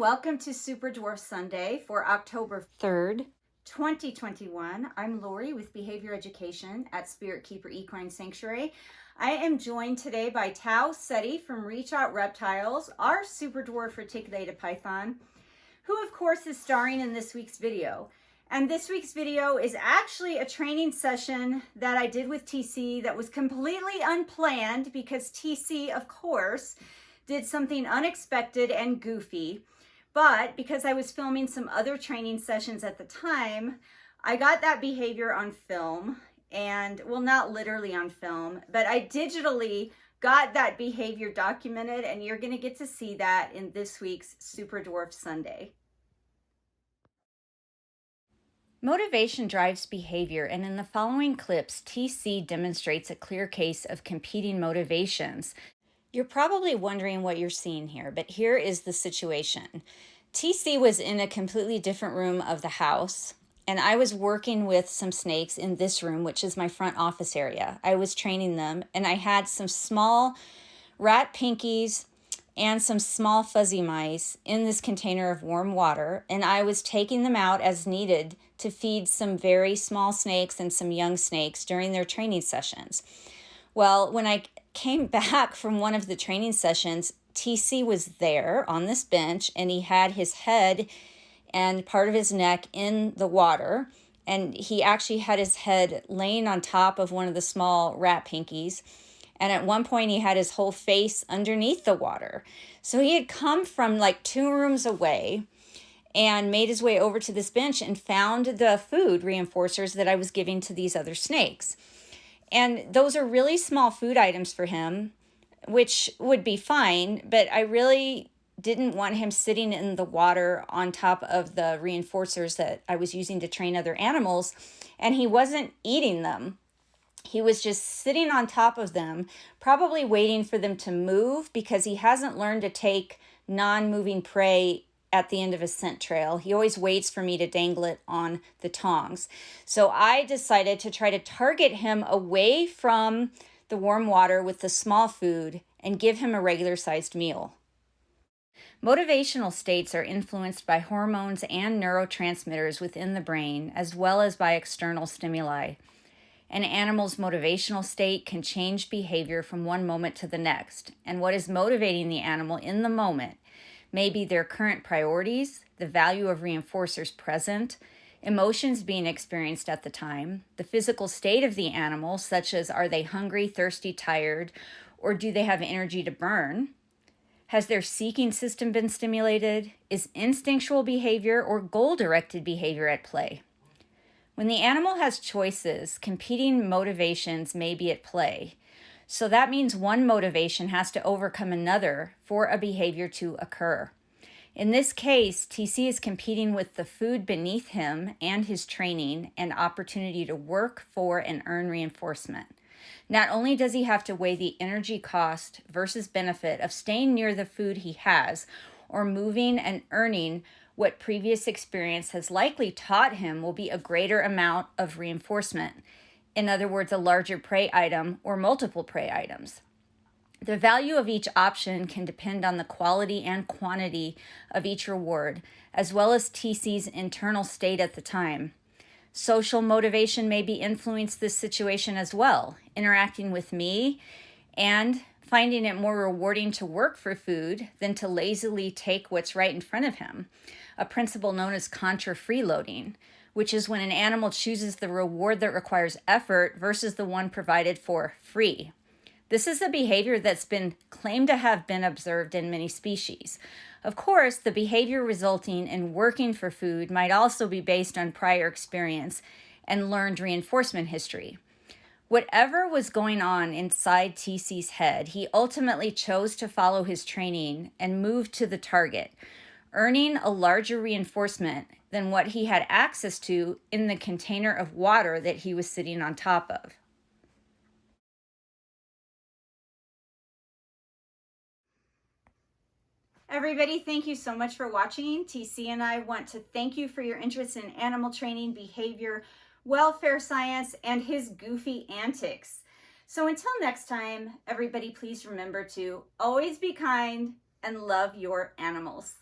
welcome to Super Dwarf Sunday for October 3rd, 2021. I'm Lori with Behavior Education at Spirit Keeper Equine Sanctuary. I am joined today by Tao Seti from Reach Out Reptiles, our Super Dwarf Reticulated Python, who of course is starring in this week's video. And this week's video is actually a training session that I did with TC that was completely unplanned because TC, of course, did something unexpected and goofy. But because I was filming some other training sessions at the time, I got that behavior on film, and well, not literally on film, but I digitally got that behavior documented, and you're going to get to see that in this week's Super Dwarf Sunday. Motivation drives behavior, and in the following clips, TC demonstrates a clear case of competing motivations. You're probably wondering what you're seeing here, but here is the situation. TC was in a completely different room of the house, and I was working with some snakes in this room, which is my front office area. I was training them, and I had some small rat pinkies and some small fuzzy mice in this container of warm water, and I was taking them out as needed to feed some very small snakes and some young snakes during their training sessions. Well, when I came back from one of the training sessions, TC was there on this bench, and he had his head and part of his neck in the water, and he actually had his head laying on top of one of the small rat pinkies, and at one point he had his whole face underneath the water. So he had come from like 2 rooms away and made his way over to this bench and found the food reinforcers that I was giving to these other snakes. And those are really small food items for him, which would be fine, but I really didn't want him sitting in the water on top of the reinforcers that I was using to train other animals, and he wasn't eating them. He was just sitting on top of them, probably waiting for them to move because he hasn't learned to take non-moving prey at the end of a scent trail. He always waits for me to dangle it on the tongs. So I decided to try to target him away from the warm water with the small food and give him a regular sized meal. Motivational states are influenced by hormones and neurotransmitters within the brain, as well as by external stimuli. An animal's motivational state can change behavior from one moment to the next, and what is motivating the animal in the moment may be their current priorities, the value of reinforcers present, emotions being experienced at the time, the physical state of the animal, such as are they hungry, thirsty, tired, or do they have energy to burn? Has their seeking system been stimulated? Is instinctual behavior or goal-directed behavior at play? When the animal has choices, competing motivations may be at play. So that means one motivation has to overcome another for a behavior to occur. In this case, TC is competing with the food beneath him and his training and opportunity to work for and earn reinforcement. Not only does he have to weigh the energy cost versus benefit of staying near the food he has or moving and earning what previous experience has likely taught him will be a greater amount of reinforcement. In other words, a larger prey item or multiple prey items. The value of each option can depend on the quality and quantity of each reward, as well as TC's internal state at the time. Social motivation may be influenced this situation as well, interacting with me and finding it more rewarding to work for food than to lazily take what's right in front of him, a principle known as contra-freeloading, which is when an animal chooses the reward that requires effort versus the one provided for free. This is a behavior that's been claimed to have been observed in many species. Of course, the behavior resulting in working for food might also be based on prior experience and learned reinforcement history. Whatever was going on inside TC's head, he ultimately chose to follow his training and move to the target, earning a larger reinforcement than what he had access to in the container of water that he was sitting on top of. Everybody, thank you so much for watching. TC and I want to thank you for your interest in animal training, behavior, welfare science, and his goofy antics. So until next time, everybody, please remember to always be kind and love your animals.